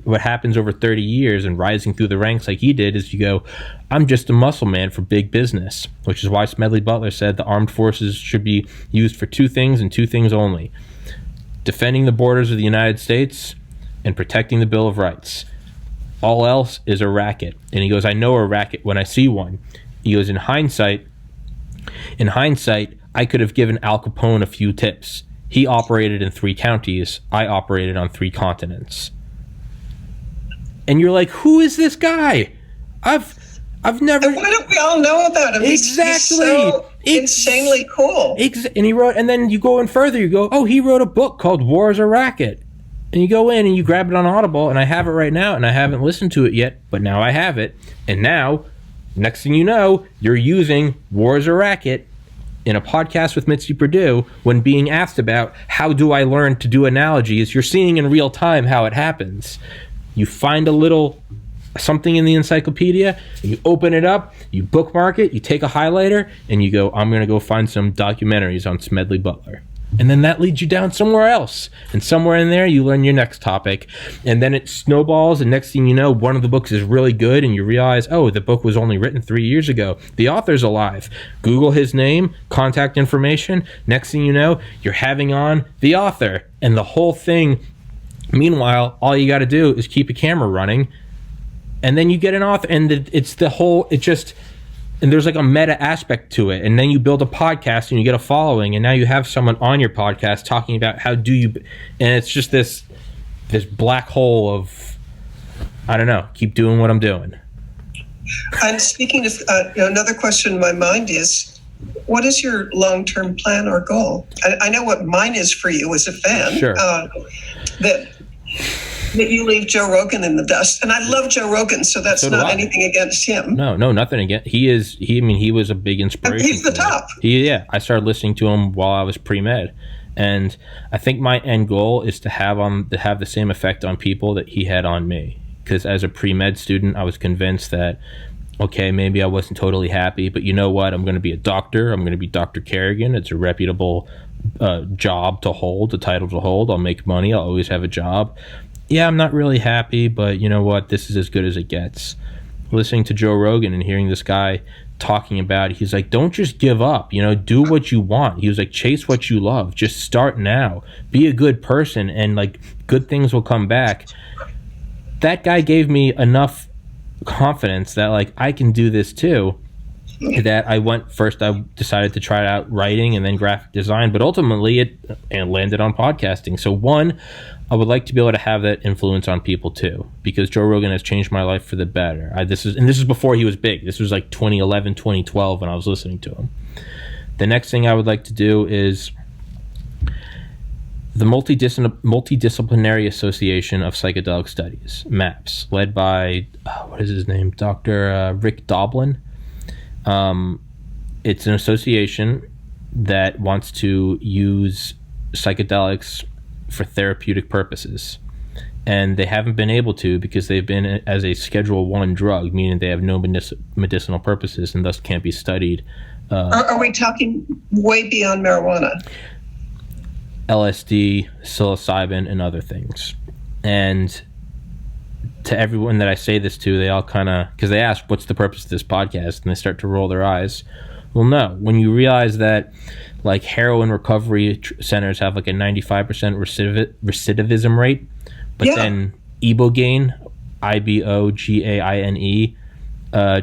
[SPEAKER 2] what happens over 30 years and rising through the ranks like he did is you go, I'm just a muscle man for big business, which is why Smedley Butler said the armed forces should be used for two things and two things only: defending the borders of the United States and protecting the Bill of Rights. All else is a racket. And he goes, I know a racket when I see one. He goes, in hindsight, I could have given Al Capone a few tips. He operated in 3 counties. I operated on 3 continents. And you're like, who is this guy? I've never...
[SPEAKER 3] And why don't we all know about him?
[SPEAKER 2] Exactly.
[SPEAKER 3] He's so insanely cool.
[SPEAKER 2] And he wrote, and then you go in further, you go, oh, he wrote a book called War is a Racket. And you go in and you grab it on Audible, and I have it right now, and I haven't listened to it yet, but now I have it. And now, next thing you know, you're using War is a Racket in a podcast with Mitzi Perdue, when being asked about how do I learn to do analogies, you're seeing in real time how it happens. You find a little something in the encyclopedia, and you open it up, you bookmark it, you take a highlighter, and you go, I'm going to go find some documentaries on Smedley Butler. And then that leads you down somewhere else. And somewhere in there, you learn your next topic. And then it snowballs, and next thing you know, one of the books is really good, and you realize, oh, the book was only written 3 years ago. The author's alive. Google his name, contact information. Next thing you know, you're having on the author. And the whole thing, meanwhile, all you got to do is keep a camera running, and then you get an author. And and there's like a meta aspect to it. And then you build a podcast and you get a following, and now you have someone on your podcast talking about how do you, and it's just this black hole of, I don't know, keep doing what I'm doing.
[SPEAKER 3] And speaking of, another question in my mind is, what is your long-term plan or goal? I know what mine is for you as a fan.
[SPEAKER 2] Sure.
[SPEAKER 3] That you leave Joe Rogan in the dust. And I love Joe Rogan, so that's not anything against him.
[SPEAKER 2] No, nothing against. He was a big inspiration.
[SPEAKER 3] He's the top.
[SPEAKER 2] I started listening to him while I was pre-med. And I think my end goal is to have the same effect on people that he had on me. Because as a pre-med student, I was convinced that, okay, maybe I wasn't totally happy, but you know what? I'm going to be a doctor. I'm going to be Dr. Kerrigan. It's a reputable job to hold, a title to hold. I'll make money. I'll always have a job. Yeah, I'm not really happy, but you know what? This is as good as it gets. Listening to Joe Rogan and hearing this guy talking about it, he's like, don't just give up, do what you want. He was like, chase what you love. Just start now. Be a good person, and like good things will come back. That guy gave me enough confidence that like I can do this too, that I decided to try out writing and then graphic design, but ultimately it landed on podcasting. So one, I would like to be able to have that influence on people too, because Joe Rogan has changed my life for the better. This is before he was big. This was like 2011, 2012 when I was listening to him. The next thing I would like to do is the Multidisciplinary Association of Psychedelic Studies, MAPS, led by, what is his name? Dr. Rick Doblin. It's an association that wants to use psychedelics for therapeutic purposes, and they haven't been able to because they've been as a Schedule I drug, meaning they have no medicinal purposes and thus can't be studied.
[SPEAKER 3] Are we talking way beyond marijuana?
[SPEAKER 2] LSD, psilocybin, and other things. And to everyone that I say this to, they all kind of, because they ask, what's the purpose of this podcast? And they start to roll their eyes. Well, no. When you realize that like heroin recovery centers have like a 95% recidivism rate, but then Ibogaine, Ibogaine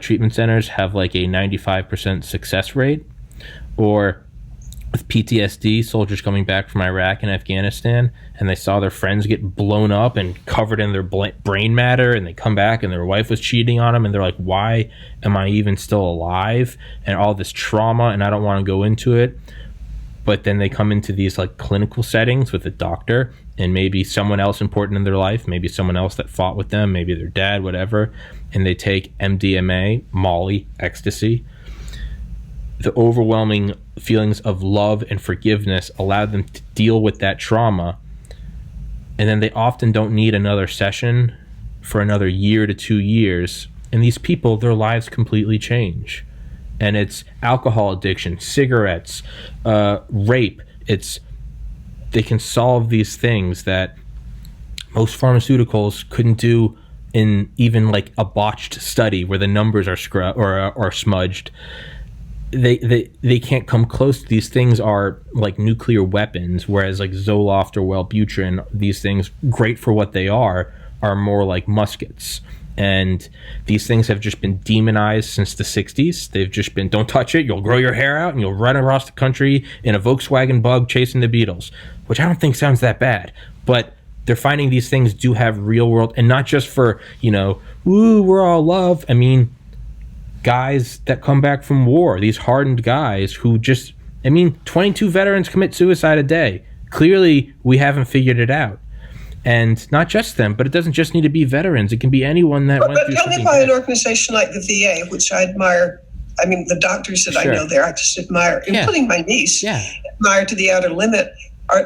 [SPEAKER 2] treatment centers have like a 95% success rate, or with PTSD, soldiers coming back from Iraq and Afghanistan, and they saw their friends get blown up and covered in their brain matter, and they come back and their wife was cheating on them, and they're like, why am I even still alive? And all this trauma, and I don't want to go into it. But then they come into these like clinical settings with a doctor and maybe someone else important in their life, maybe someone else that fought with them, maybe their dad, whatever, and they take MDMA, Molly, ecstasy. The overwhelming feelings of love and forgiveness allow them to deal with that trauma, and then they often don't need another session for another year to 2 years, and these people, their lives completely change. And it's alcohol addiction, cigarettes, rape. They can solve these things that most pharmaceuticals couldn't do in even like a botched study where the numbers are or smudged. They can't come close to these things. Are like nuclear weapons, whereas like Zoloft or Wellbutrin, these things, great for what they are more like muskets. And these things have just been demonized since the 60s. They've just been, don't touch it, you'll grow your hair out and you'll run across the country in a Volkswagen Bug chasing the Beatles, which I don't think sounds that bad. But they're finding these things do have real world, and not just for, woo, we're all love. I mean, guys that come back from war, these hardened guys who 22 veterans commit suicide a day. Clearly, we haven't figured it out. And not just them, but it doesn't just need to be veterans. It can be anyone that went through something.
[SPEAKER 3] But tell me about an organization like the VA, which I admire I mean, the doctors that I know there, I just admire, including my niece, admire to the outer limit.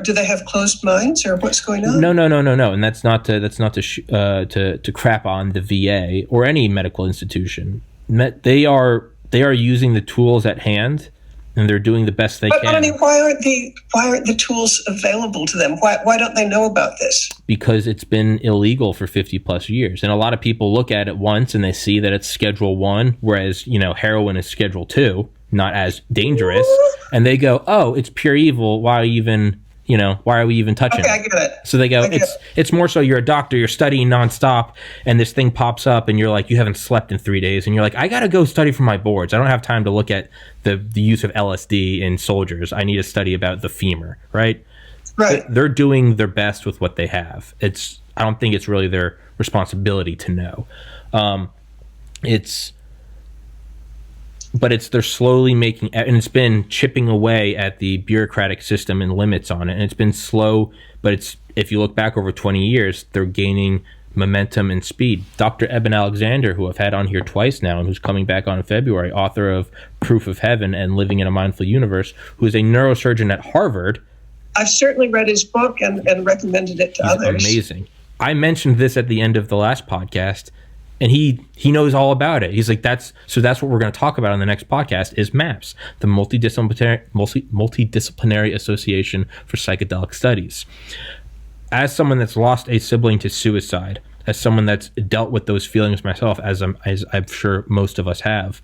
[SPEAKER 3] Do they have closed minds, or what's going on?
[SPEAKER 2] No. And that's not to crap on the VA or any medical institution. They are using the tools at hand, and they're doing the best they can.
[SPEAKER 3] But I mean, why aren't the tools available to them? Why don't they know about this?
[SPEAKER 2] Because it's been illegal for 50 plus years, and a lot of people look at it once and they see that it's Schedule 1, whereas heroin is Schedule 2, not as dangerous, and they go, "Oh, it's pure evil. Why are we even touching
[SPEAKER 3] it? I get it.
[SPEAKER 2] So they go, it's more so you're a doctor, you're studying nonstop, and this thing pops up, and you're like, you haven't slept in 3 days, and you're like, I got to go study for my boards. I don't have time to look at the use of LSD in soldiers. I need to study about the femur, right?
[SPEAKER 3] Right.
[SPEAKER 2] They're doing their best with what they have. I don't think it's really their responsibility to know. But they're slowly making, and it's been chipping away at the bureaucratic system and limits on it. And it's been slow, but if you look back over 20 years, they're gaining momentum and speed. Dr. Eben Alexander, who I've had on here twice now, and who's coming back on in February, author of Proof of Heaven and Living in a Mindful Universe, who is a neurosurgeon at Harvard.
[SPEAKER 3] I've certainly read his book and recommended it to others.
[SPEAKER 2] Amazing. I mentioned this at the end of the last podcast, and he knows all about it. He's like, that's what we're going to talk about on the next podcast is MAPS, the Multidisciplinary Association for Psychedelic Studies. As someone that's lost a sibling to suicide, as someone that's dealt with those feelings myself, as I'm sure most of us have,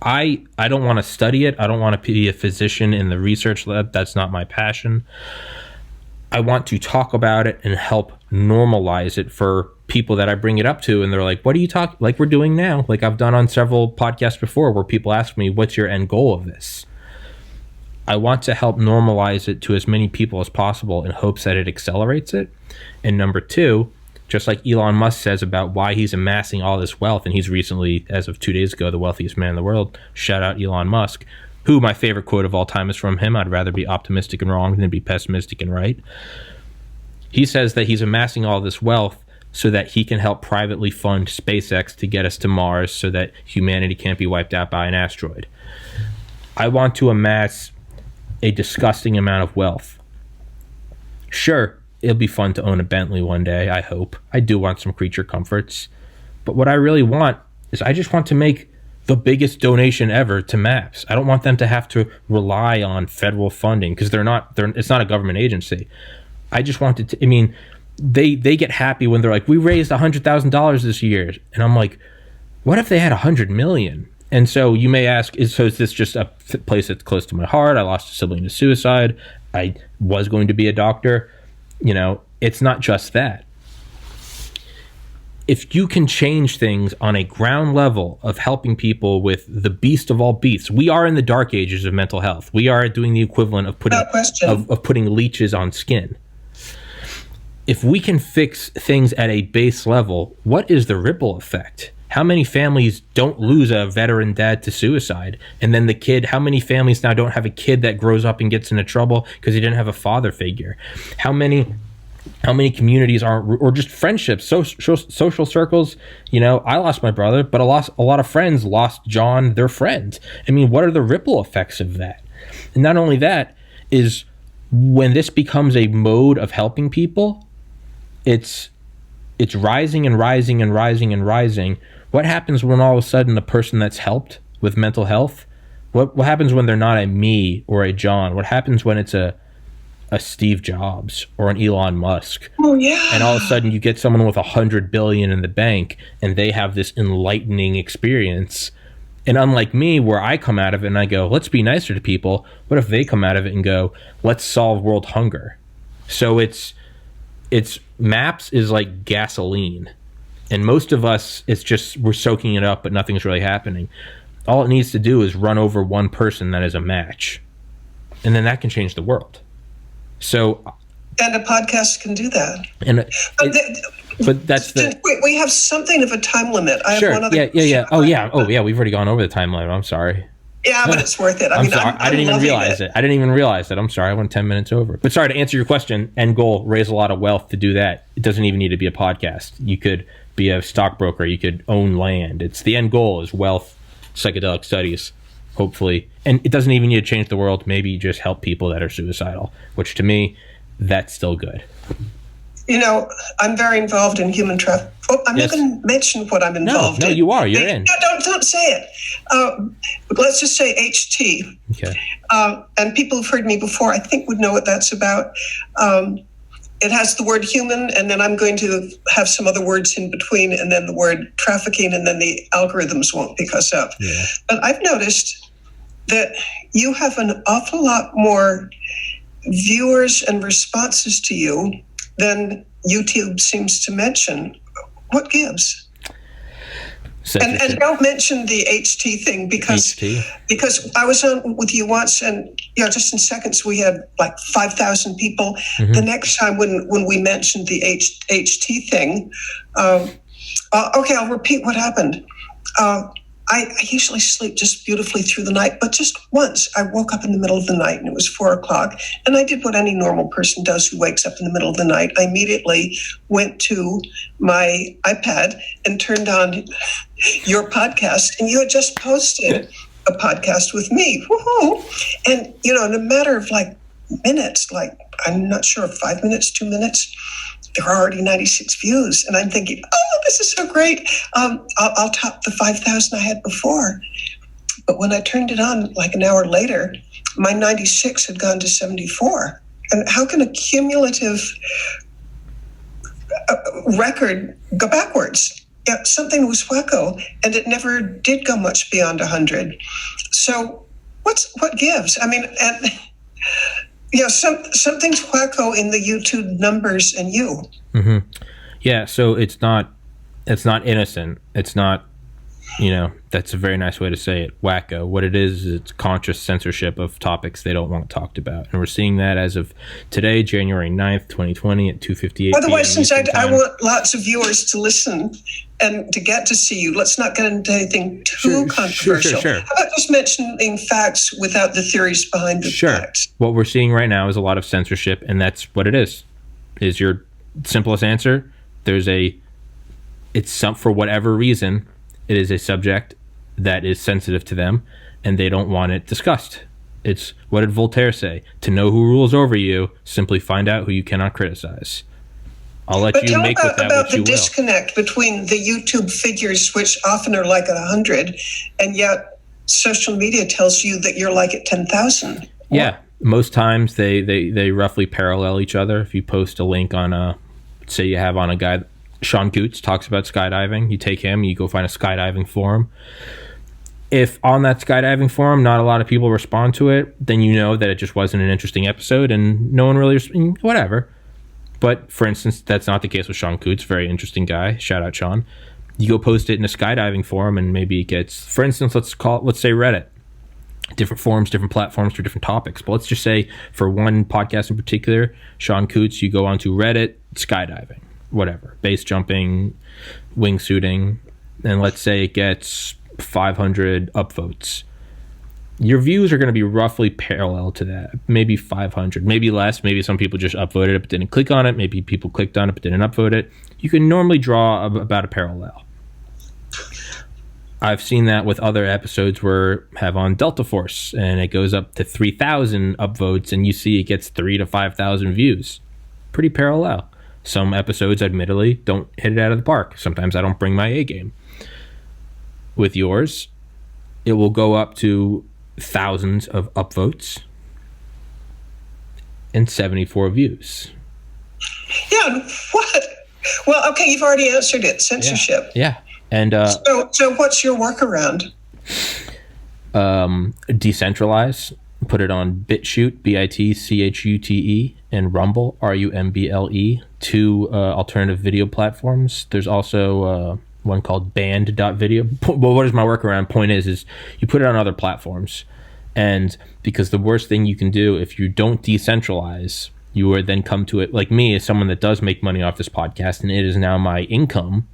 [SPEAKER 2] I don't want to study it. I don't want to be a physician in the research lab. That's not my passion. I want to talk about it and help normalize it for people that I bring it up to, and they're like, what do you talk, like we're doing now, like I've done on several podcasts before, where people ask me, what's your end goal of this? I want to help normalize it to as many people as possible in hopes that it accelerates it. And number two, just like Elon Musk says about why he's amassing all this wealth, and he's recently, as of 2 days ago, the wealthiest man in the world, shout out Elon Musk, who my favorite quote of all time is from him, I'd rather be optimistic and wrong than be pessimistic and right. He says that he's amassing all this wealth so that he can help privately fund SpaceX to get us to Mars so that humanity can't be wiped out by an asteroid. I want to amass a disgusting amount of wealth. Sure, it'll be fun to own a Bentley one day, I hope. I do want some creature comforts. But what I really want is I just want to make the biggest donation ever to MAPS. I don't want them to have to rely on federal funding, because it's not a government agency. I just wanted to, they get happy when they're like, we raised $100,000 this year. And I'm like, what if they had 100 million? And so you may ask, is this just a place that's close to my heart? I lost a sibling to suicide. I was going to be a doctor. It's not just that. If you can change things on a ground level of helping people with the beast of all beasts, we are in the dark ages of mental health. We are doing the equivalent of putting leeches on skin. If we can fix things at a base level, what is the ripple effect? How many families don't lose a veteran dad to suicide? And then how many families now don't have a kid that grows up and gets into trouble because he didn't have a father figure? How many communities or just friendships, social circles? I lost my brother, but a lot of friends lost John, their friend. What are the ripple effects of that? And not only that, is when this becomes a mode of helping people, it's rising and rising and rising and rising. What happens when all of a sudden the person that's helped with mental health, what happens when they're not a me or a John? What happens when it's a Steve Jobs or an Elon Musk?
[SPEAKER 3] Oh yeah.
[SPEAKER 2] And all of a sudden you get someone with $100 billion in the bank, and they have this enlightening experience. And unlike me, where I come out of it and I go, let's be nicer to people, what if they come out of it and go, let's solve world hunger? So it's MAPS is like gasoline. And most of us, it's just we're soaking it up, but nothing's really happening. All it needs to do is run over one person that is a match. And then that can change the world. And
[SPEAKER 3] a podcast can do that.
[SPEAKER 2] But that's
[SPEAKER 3] we have something of a time limit. I
[SPEAKER 2] sure.
[SPEAKER 3] have one other
[SPEAKER 2] Yeah. Oh yeah. We've already gone over the time limit. I'm sorry.
[SPEAKER 3] Yeah, but it's worth it.
[SPEAKER 2] I'm sorry. I didn't even realize it. I didn't even realize that. I'm sorry. I went 10 minutes over. But sorry, to answer your question, end goal, raise a lot of wealth to do that. It doesn't even need to be a podcast. You could be a stockbroker. You could own land. It's the end goal is wealth, psychedelic studies, hopefully. And it doesn't even need to change the world. Maybe you just help people that are suicidal, which to me, that's still good.
[SPEAKER 3] You know, I'm very involved in human trafficking. Oh, I'm not going to mention what I'm involved in.
[SPEAKER 2] No, you are. You're in.
[SPEAKER 3] No, don't say it. Let's just say HT.
[SPEAKER 2] Okay.
[SPEAKER 3] And people who've heard me before, I think, would know what that's about. It has the word human, and then I'm going to have some other words in between, and then the word trafficking, and then the algorithms won't pick us up.
[SPEAKER 2] Yeah.
[SPEAKER 3] But I've noticed that you have an awful lot more viewers and responses to you than YouTube seems to mention. What gives? And don't mention the HT thing because I was on with you once, and just in seconds we had like 5,000 people. Mm-hmm. The next time when we mentioned the HT thing, okay, I'll repeat what happened. I usually sleep just beautifully through the night, but just once I woke up in the middle of the night and it was 4:00, and I did what any normal person does who wakes up in the middle of the night. I immediately went to my iPad and turned on your podcast, and you had just posted a podcast with me. Woohoo! And, in a matter of like minutes, like I'm not sure, 5 minutes, 2 minutes, there are already 96 views. And I'm thinking, oh, this is so great. I'll top the 5,000 I had before. But when I turned it on like an hour later, my 96 had gone to 74. And how can a cumulative record go backwards? Yeah, something was wacko, and it never did go much beyond 100. So what gives? I mean, and something's wacko in the YouTube numbers and you.
[SPEAKER 2] Mm-hmm. Yeah, so it's not innocent. It's not, that's a very nice way to say it, wacko. What it is it's conscious censorship of topics they don't want talked about. And we're seeing that as of today, January 9th, 2020 at 2:58.
[SPEAKER 3] Otherwise, since I want lots of viewers to listen and to get to see you, let's not get into anything too controversial.
[SPEAKER 2] Sure.
[SPEAKER 3] How about just mentioning facts without the theories behind the facts?
[SPEAKER 2] What we're seeing right now is a lot of censorship, and that's what it is your simplest answer. For whatever reason, it is a subject that is sensitive to them, and they don't want it discussed. It's, what did Voltaire say? To know who rules over you, simply find out who you cannot criticize. I'll let you make with that what you will.
[SPEAKER 3] About the disconnect between the YouTube figures, which often are like at 100, and yet social media tells you that you're like at 10,000.
[SPEAKER 2] Yeah, most times they roughly parallel each other. If you post a link on say you have on a guy, Sean Coots talks about skydiving. You take him, you go find a skydiving forum. If on that skydiving forum not a lot of people respond to it, then you know that it just wasn't an interesting episode and no one really, whatever. But for instance, that's not the case with Sean Coots, very interesting guy. Shout out Sean. You go post it in a skydiving forum and maybe it gets, for instance, let's say Reddit. Different forums, different platforms for different topics. But let's just say for one podcast in particular, Sean Coots, you go onto Reddit, skydiving, whatever, base jumping, wingsuiting, and let's say it gets 500 upvotes. Your views are going to be roughly parallel to that, maybe 500, maybe less. Maybe some people just upvoted it but didn't click on it. Maybe people clicked on it but didn't upvote it. You can normally draw about a parallel. I've seen that with other episodes where have on Delta Force, and it goes up to 3,000 upvotes, and you see it gets 3,000 to 5,000 views. Pretty parallel. Some episodes, admittedly, don't hit it out of the park. Sometimes I don't bring my A game. With yours, it will go up to thousands of upvotes and 74 views.
[SPEAKER 3] Yeah, what? Well, okay, you've already answered it. Censorship.
[SPEAKER 2] Yeah. And
[SPEAKER 3] so what's your workaround?
[SPEAKER 2] Decentralize. Put it on BitChute, BITCHUTE, and Rumble, RUMBLE, two alternative video platforms. There's also one called band.video. Well, what is my workaround? Point is you put it on other platforms. And because the worst thing you can do if you don't decentralize, you are then come to it, like me, as someone that does make money off this podcast, and it is now my income.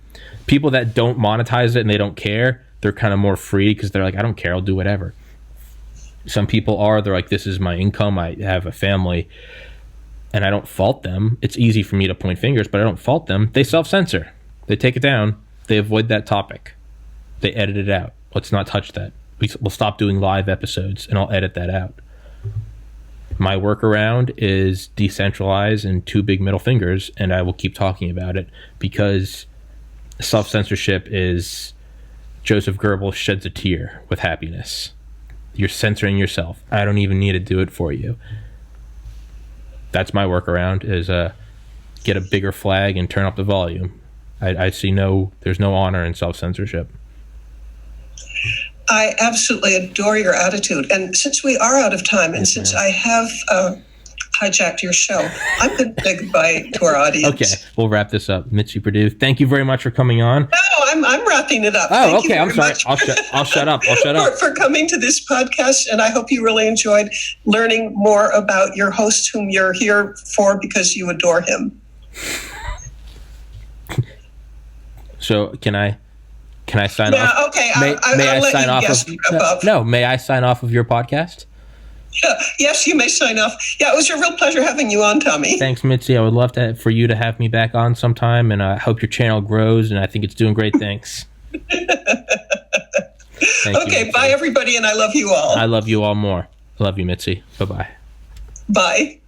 [SPEAKER 2] People that don't monetize it and they don't care, they're kind of more free because they're like, I don't care, I'll do whatever. Some people they're like, this is my income, I have a family, and I don't fault them. It's easy for me to point fingers, but I don't fault them. They self-censor. They take it down. They avoid that topic. They edit it out. Let's not touch that. We'll stop doing live episodes, and I'll edit that out. My workaround is decentralize and 2 big middle fingers, and I will keep talking about it, because self-censorship is Joseph Goebbels sheds a tear with happiness. You're censoring yourself. I don't even need to do it for you. That's my workaround, is get a bigger flag and turn up the volume. I see there's no honor in self-censorship.
[SPEAKER 3] I absolutely adore your attitude. And since we are out of time, and since I have hijacked your show, I'm going to say goodbye to our audience.
[SPEAKER 2] Okay, we'll wrap this up. Mitzi Purdue, thank you very much for coming on.
[SPEAKER 3] No, I'm wrapping it up.
[SPEAKER 2] Oh, okay, I'm sorry. I'll shut up.
[SPEAKER 3] For coming to this podcast, and I hope you really enjoyed learning more about your host, whom you're here for because you adore him.
[SPEAKER 2] So can I sign off?
[SPEAKER 3] Okay.
[SPEAKER 2] May
[SPEAKER 3] I'll
[SPEAKER 2] I sign off
[SPEAKER 3] of
[SPEAKER 2] no, may I sign off of your podcast?
[SPEAKER 3] Yes, you may sign off. Yeah, it was a real pleasure having you on, Tommy.
[SPEAKER 2] Thanks, Mitzi. I would love for you to have me back on sometime, and I hope your channel grows, and I think it's doing great things.
[SPEAKER 3] Okay, bye everybody, and I love you all.
[SPEAKER 2] I love you all more. I love you, Mitzi. Bye-bye.
[SPEAKER 3] Bye.